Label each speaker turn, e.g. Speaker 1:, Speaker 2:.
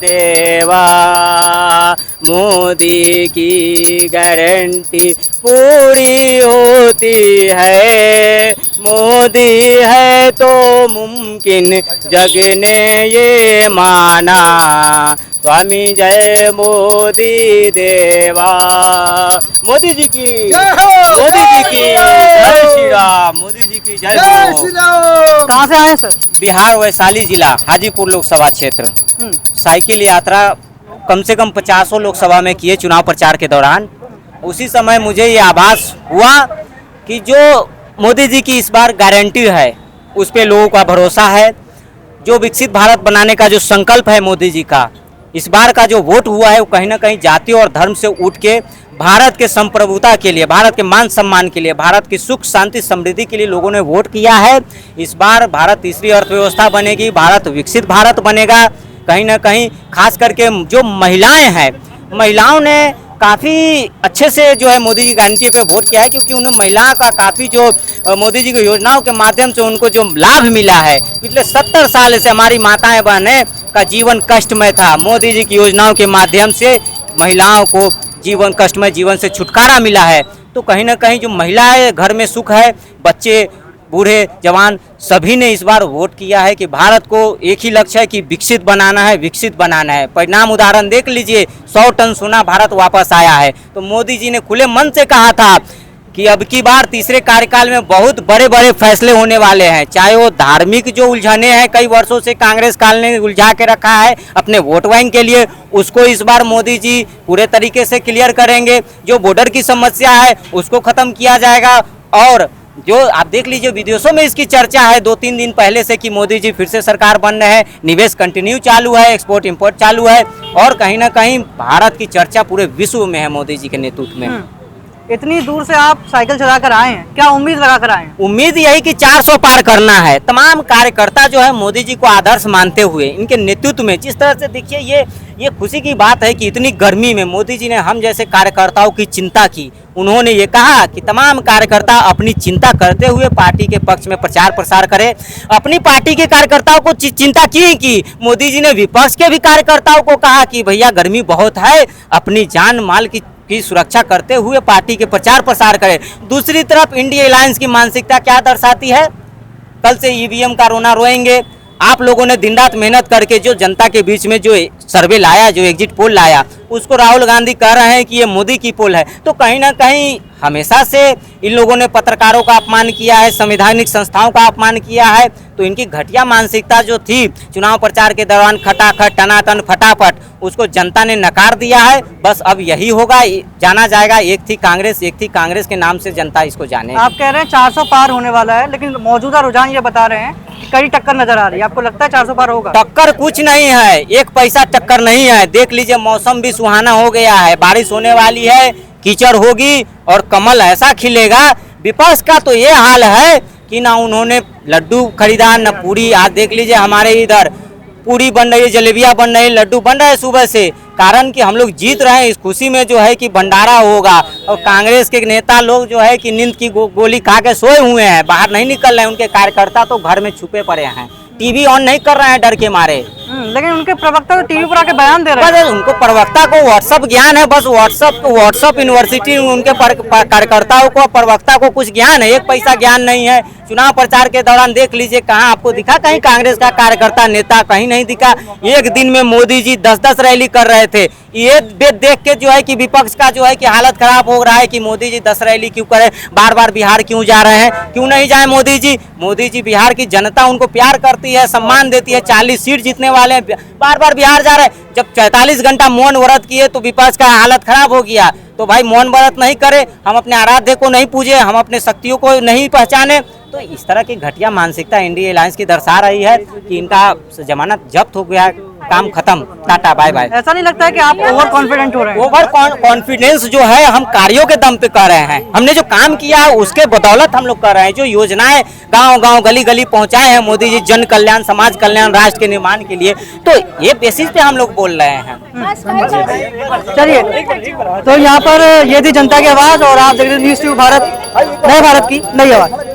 Speaker 1: देवा, मोदी की गारंटी पूरी होती है। मोदी है तो मुमकिन जग ने ये माना, स्वामी जय मोदी देवा। मोदी जी की जय हो, मोदी जी की जय श्री राम, मोदी जी की जय हो।
Speaker 2: कहाँ से आए सर?
Speaker 1: बिहार वैशाली जिला हाजीपुर लोकसभा क्षेत्र। साइकिल यात्रा कम से कम 50 लोकसभा में किए चुनाव प्रचार के दौरान। उसी समय मुझे ये आभास हुआ कि जो मोदी जी की इस बार गारंटी है उस पे लोगों का भरोसा है। जो विकसित भारत बनाने का जो संकल्प है मोदी जी का, इस बार का जो वोट हुआ है वो कहीं ना कहीं जाति और धर्म से उठ के भारत के संप्रभुता के लिए, भारत के मान सम्मान के लिए, भारत की सुख शांति समृद्धि के लिए लोगों ने वोट किया है। इस बार भारत तीसरी अर्थव्यवस्था बनेगी, भारत विकसित भारत बनेगा। कहीं ना कहीं खास करके जो महिलाएं हैं, महिलाओं ने काफ़ी अच्छे से जो है मोदी जी की गारंटी पे वोट किया है, क्योंकि उन्हें महिला का काफ़ी जो मोदी जी की योजनाओं के माध्यम से उनको जो लाभ मिला है। पिछले 70 साल से हमारी माताएं बहनें का जीवन कष्टमय था। मोदी जी की योजनाओं के माध्यम से महिलाओं को जीवन कष्टमय जीवन से छुटकारा मिला है। तो कहीं ना कहीं जो महिलाएं घर में सुख है, बच्चे बूढ़े जवान सभी ने इस बार वोट किया है कि भारत को एक ही लक्ष्य है कि विकसित बनाना है, विकसित बनाना है। परिणाम उदाहरण देख लीजिए, 100 टन सोना भारत वापस आया है। तो मोदी जी ने खुले मन से कहा था कि अब की बार तीसरे कार्यकाल में बहुत बड़े बड़े फैसले होने वाले हैं। चाहे वो धार्मिक जो उलझने हैं, कई वर्षों से कांग्रेस काल ने उलझा के रखा है अपने वोट बैंक के लिए, उसको इस बार मोदी जी पूरे तरीके से क्लियर करेंगे। जो बॉर्डर की समस्या है उसको खत्म किया जाएगा। और जो आप देख लीजिए विदेशों में इसकी चर्चा है 2-3 दिन पहले से कि मोदी जी फिर से सरकार बन रहे हैं, निवेश कंटिन्यू चालू है, एक्सपोर्ट इंपोर्ट चालू है, और कहीं ना कहीं भारत की चर्चा पूरे विश्व में है मोदी जी के नेतृत्व में।
Speaker 2: इतनी दूर से आप साइकिल चलाकर आए हैं, क्या उम्मीद लगा कर आए हैं?
Speaker 1: उम्मीद यही कि 400 पार करना है। तमाम कार्यकर्ता जो है मोदी जी को आदर्श मानते हुए इनके नेतृत्व में जिस तरह से देखिए, ये खुशी की बात है कि इतनी गर्मी में मोदी जी ने हम जैसे कार्यकर्ताओं की चिंता की। उन्होंने ये कहा कि तमाम कार्यकर्ता अपनी चिंता करते हुए पार्टी के पक्ष में प्रचार प्रसार करें। अपनी पार्टी के कार्यकर्ताओं को चिंता की मोदी जी ने विपक्ष के भी कार्यकर्ताओं को कहा कि भैया गर्मी बहुत है, अपनी जान माल की सुरक्षा करते हुए पार्टी के प्रचार प्रसार करें। दूसरी तरफ इंडिया अलायंस की मानसिकता क्या दर्शाती है? कल से ईवीएम का रोना रोएंगे। आप लोगों ने दिन रात मेहनत करके जो जनता के बीच में जो सर्वे लाया, जो एग्जिट पोल लाया, उसको राहुल गांधी कह रहे हैं कि ये मोदी की पोल है। तो कहीं ना कहीं हमेशा से इन लोगों ने पत्रकारों का अपमान किया है, संवैधानिक संस्थाओं का अपमान किया है। तो इनकी घटिया मानसिकता जो थी चुनाव प्रचार के दौरान खटाखट टनाटन फटाफट, उसको जनता ने नकार दिया है। बस अब यही होगा, जाना जाएगा एक थी कांग्रेस के नाम से जनता इसको जाने।
Speaker 2: आप कह रहे हैं 400 पार होने वाला है, लेकिन मौजूदा रुझान ये बता रहे हैं कि कड़ी टक्कर नजर आ रही है। आपको लगता है 400 पार होगा?
Speaker 1: टक्कर कुछ नहीं है, एक पैसा टक्कर नहीं है। देख लीजिए मौसम भी सुहाना हो गया है, बारिश होने वाली है, कीचड़ होगी और कमल ऐसा खिलेगा। विपक्ष का तो ये हाल है कि ना उन्होंने लड्डू खरीदा न पूरी। आज देख लीजिए हमारे इधर पूरी बन रही है, जलेबियाँ बन रही है, लड्डू बन रहे हैं सुबह से। कारण कि हम लोग जीत रहे हैं, इस खुशी में जो है कि भंडारा होगा। और कांग्रेस के नेता लोग जो है कि नींद की गोली खा के सोए हुए हैं, बाहर नहीं निकल रहे हैं। उनके कार्यकर्ता तो घर में छुपे पड़े हैं, टीवी ऑन नहीं कर रहे हैं डर के मारे।
Speaker 2: लेकिन उनके प्रवक्ता तो टीवी पर आके बयान दे रहे हैं।
Speaker 1: उनको प्रवक्ता को व्हाट्सअप ज्ञान है, बस व्हाट्सअप यूनिवर्सिटी उनके कार्यकर्ताओं को प्रवक्ता को कुछ ज्ञान है, एक पैसा ज्ञान नहीं है। चुनाव प्रचार के दौरान देख लीजिए कहाँ आपको दिखा कहीं कांग्रेस का कार्यकर्ता नेता, कहीं नहीं दिखा। एक दिन में मोदी जी 10-10 रैली कर रहे थे। ये देख के जो है कि विपक्ष का जो है कि हालत खराब हो रहा है कि मोदी जी 10 रैली क्यों करें, बार बार बिहार क्यों जा रहे हैं, क्यों नहीं जाए मोदी जी। मोदी जी बिहार की जनता उनको प्यार करती है, सम्मान देती है, 40 सीट जीतने वाले हैं, बार बार बिहार जा रहे हैं। जब 44 घंटा मौन व्रत किए तो विपक्ष का हालत खराब हो गया। तो भाई मौन व्रत नहीं करे, हम अपने आराध्य को नहीं पूजे, हम अपने शक्तियों को नहीं पहचाने। तो इस तरह की घटिया मानसिकता इंडिया अलायंस की दर्शा रही है कि इनका जमानत जब्त हो गया, काम खत्म, टाटा बाय बाय।
Speaker 2: ऐसा नहीं लगता है कि आप ओवर कॉन्फिडेंट हो रहे हैं?
Speaker 1: ओवर कॉन्फिडेंस जो है हम कार्यों के दम पे कर रहे हैं। हमने जो काम किया है उसके बदौलत हम लोग कर रहे हैं। जो योजनाएं गांव-गांव गली-गली पहुंचाए हैं मोदी जी, जन कल्याण समाज कल्याण राष्ट्र के निर्माण के लिए, तो ये बेसिस पे हम लोग बोल रहे हैं।
Speaker 2: चलिए, तो यहाँ पर ये थी जनता की आवाज और आप देख रहे हैं न्यूज़ 2 भारत, नए भारत की नई आवाज।